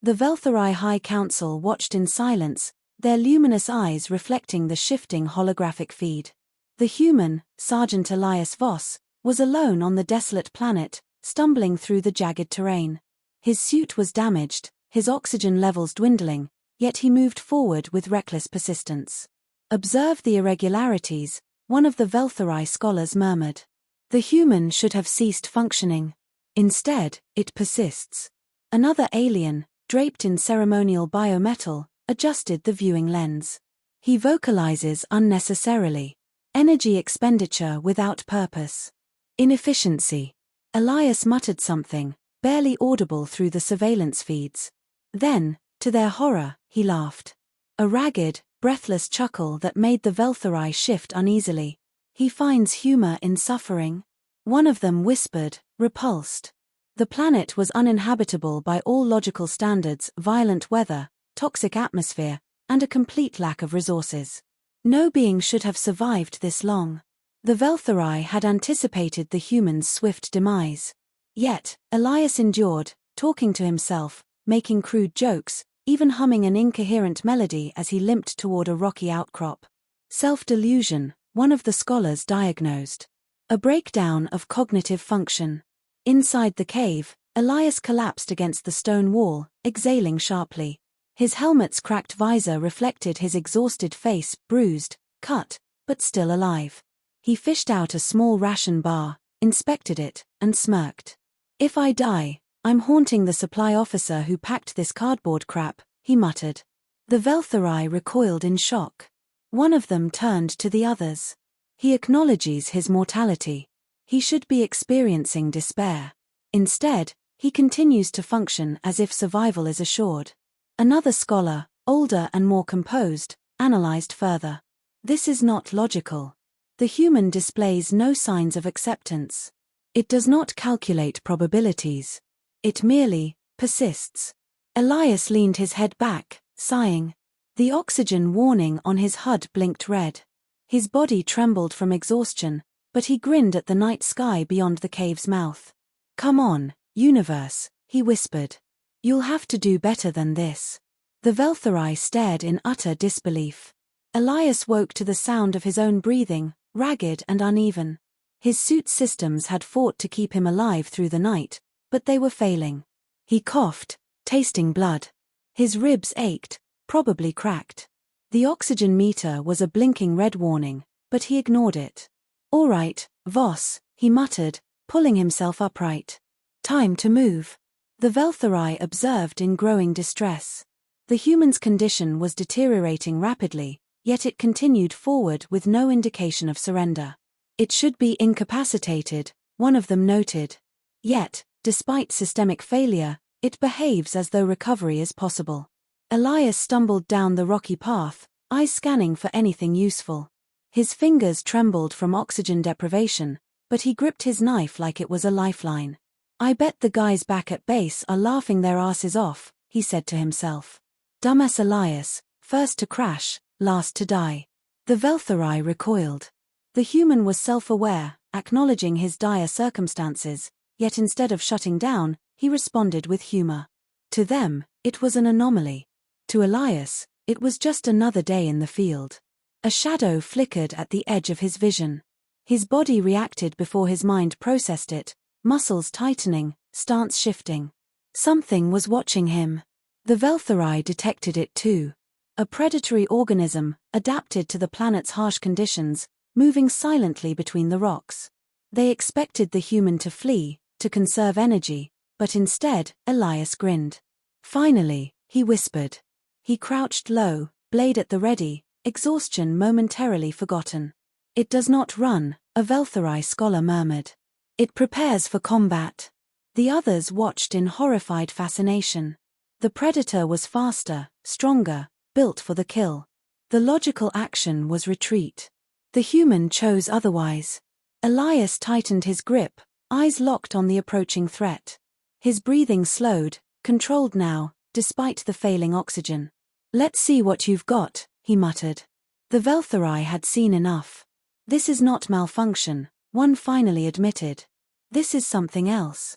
The Velthari High Council watched in silence, their luminous eyes reflecting the shifting holographic feed. The human, Sergeant Elias Voss, was alone on the desolate planet, stumbling through the jagged terrain. His suit was damaged, his oxygen levels dwindling, yet he moved forward with reckless persistence. "Observe the irregularities," one of the Velthari scholars murmured. "The human should have ceased functioning. Instead, it persists." Another alien, draped in ceremonial biometal, adjusted the viewing lens. "He vocalizes unnecessarily. Energy expenditure without purpose. Inefficiency." Elias muttered something, barely audible through the surveillance feeds. Then, to their horror, he laughed. A ragged, breathless chuckle that made the Velthari shift uneasily. "He finds humor in suffering?" One of them whispered, repulsed. The planet was uninhabitable by all logical standards: violent weather, toxic atmosphere, and a complete lack of resources. No being should have survived this long. The Velthari had anticipated the human's swift demise. Yet, Elias endured, talking to himself, making crude jokes, even humming an incoherent melody as he limped toward a rocky outcrop. Self-delusion, one of the scholars diagnosed. A breakdown of cognitive function. Inside the cave, Elias collapsed against the stone wall, exhaling sharply. His helmet's cracked visor reflected his exhausted face, bruised, cut, but still alive. He fished out a small ration bar, inspected it, and smirked. "If I die, I'm haunting the supply officer who packed this cardboard crap," he muttered. The Velthari recoiled in shock. One of them turned to the others. "He acknowledges his mortality. He should be experiencing despair. Instead, he continues to function as if survival is assured." Another scholar, older and more composed, analyzed further. "This is not logical. The human displays no signs of acceptance. It does not calculate probabilities. It merely persists." Elias leaned his head back, sighing. The oxygen warning on his HUD blinked red. His body trembled from exhaustion, but he grinned at the night sky beyond the cave's mouth. "Come on, universe," he whispered. "You'll have to do better than this." The Velthari stared in utter disbelief. Elias woke to the sound of his own breathing, ragged and uneven. His suit's systems had fought to keep him alive through the night, but they were failing. He coughed, tasting blood. His ribs ached, probably cracked. The oxygen meter was a blinking red warning, but he ignored it. "All right, Voss," he muttered, pulling himself upright. "Time to move." The Velthari observed in growing distress. The human's condition was deteriorating rapidly, yet it continued forward with no indication of surrender. "It should be incapacitated," one of them noted. Yet, despite systemic failure, it behaves as though recovery is possible. Elias stumbled down the rocky path, eyes scanning for anything useful. His fingers trembled from oxygen deprivation, but he gripped his knife like it was a lifeline. "I bet the guys back at base are laughing their asses off," he said to himself. Dumbass Elias, first to crash, last to die. The Velthari recoiled. The human was self-aware, acknowledging his dire circumstances, yet instead of shutting down, he responded with humor. To them, it was an anomaly. To Elias, it was just another day in the field. A shadow flickered at the edge of his vision. His body reacted before his mind processed it, muscles tightening, stance shifting. Something was watching him. The Velthari detected it too. A predatory organism, adapted to the planet's harsh conditions, moving silently between the rocks. They expected the human to flee, to conserve energy, but instead, Elias grinned. "Finally," he whispered. He crouched low, blade at the ready, exhaustion momentarily forgotten. "It does not run," a Velthari scholar murmured. "It prepares for combat." The others watched in horrified fascination. The predator was faster, stronger, built for the kill. The logical action was retreat. The human chose otherwise. Elias tightened his grip, eyes locked on the approaching threat. His breathing slowed, controlled now, despite the failing oxygen. "Let's see what you've got," he muttered. The Velthari had seen enough. "This is not malfunction," one finally admitted. "This is something else."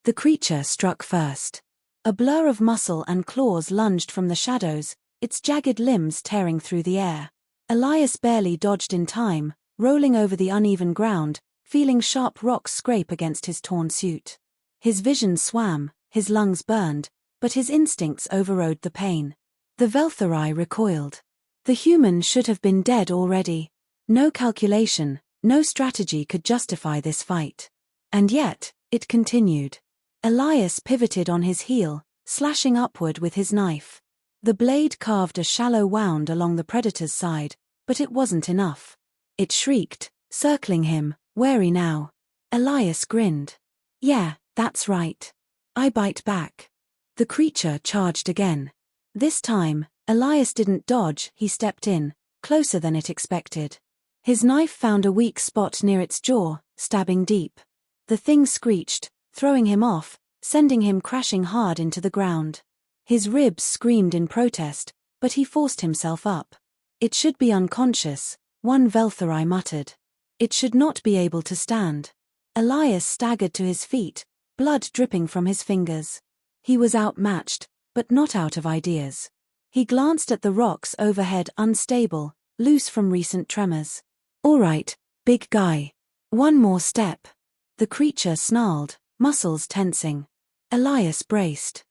The creature struck first. A blur of muscle and claws lunged from the shadows, its jagged limbs tearing through the air. Elias barely dodged in time, rolling over the uneven ground, feeling sharp rocks scrape against his torn suit. His vision swam, his lungs burned, but his instincts overrode the pain. The Veltharai recoiled. The human should have been dead already. No calculation, no strategy could justify this fight. And yet, it continued. Elias pivoted on his heel, slashing upward with his knife. The blade carved a shallow wound along the predator's side, but it wasn't enough. It shrieked, circling him, wary now. Elias grinned. Yeah, that's right. I bite back. The creature charged again. This time, Elias didn't dodge, he stepped in, closer than it expected. His knife found a weak spot near its jaw, stabbing deep. The thing screeched, throwing him off, sending him crashing hard into the ground. His ribs screamed in protest, but he forced himself up. It should be unconscious, one Veltharai muttered. It should not be able to stand. Elias staggered to his feet, blood dripping from his fingers. He was outmatched, but not out of ideas. He glanced at the rocks overhead, unstable, loose from recent tremors. All right, big guy. One more step. The creature snarled, muscles tensing. Elias braced.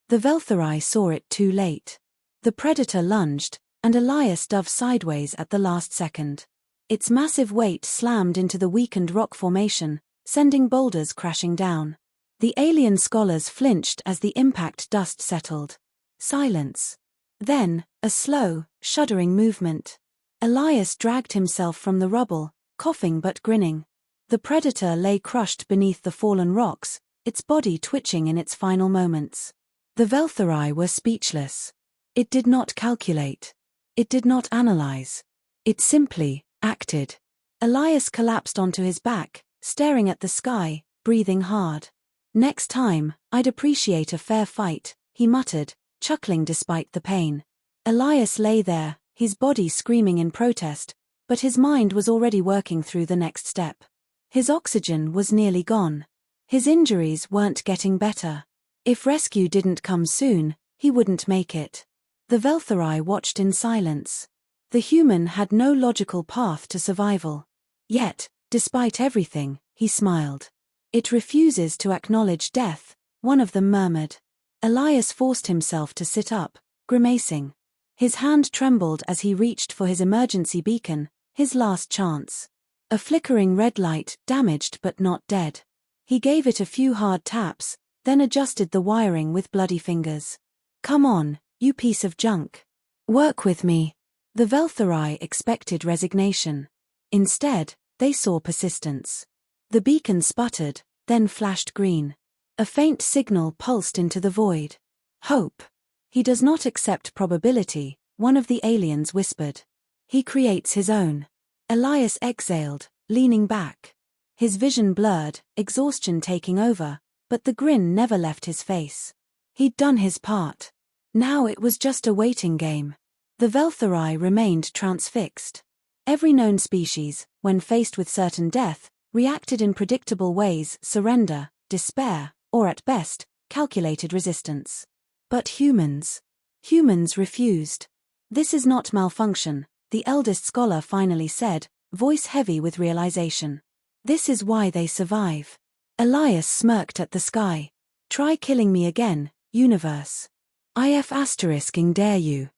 The Veltharai saw it too late. The predator lunged, and Elias dove sideways at the last second. Its massive weight slammed into the weakened rock formation, sending boulders crashing down. The alien scholars flinched as the impact dust settled. Silence. Then, a slow, shuddering movement. Elias dragged himself from the rubble, coughing but grinning. The predator lay crushed beneath the fallen rocks, its body twitching in its final moments. The Veltharai were speechless. It did not calculate. It did not analyze. It simply acted. Elias collapsed onto his back, staring at the sky, breathing hard. Next time, I'd appreciate a fair fight, he muttered, chuckling despite the pain. Elias lay there, his body screaming in protest, but his mind was already working through the next step. His oxygen was nearly gone. His injuries weren't getting better. If rescue didn't come soon, he wouldn't make it. The Veltharai watched in silence. The human had no logical path to survival. Yet, despite everything, he smiled. It refuses to acknowledge death, one of them murmured. Elias forced himself to sit up, grimacing. His hand trembled as he reached for his emergency beacon, his last chance. A flickering red light, damaged but not dead. He gave it a few hard taps, then adjusted the wiring with bloody fingers. Come on, you piece of junk. Work with me. The Veltharai expected resignation. Instead, they saw persistence. The beacon sputtered, then flashed green. A faint signal pulsed into the void. Hope. He does not accept probability, one of the aliens whispered. He creates his own. Elias exhaled, leaning back. His vision blurred, exhaustion taking over, but the grin never left his face. He'd done his part. Now it was just a waiting game. The Veltharai remained transfixed. Every known species, when faced with certain death, reacted in predictable ways: surrender, despair, or at best, calculated resistance. But humans refused. This is not malfunction, the eldest scholar finally said, voice heavy with realization. This is why they survive. Elias smirked at the sky. Try killing me again, universe. If*ing dare you.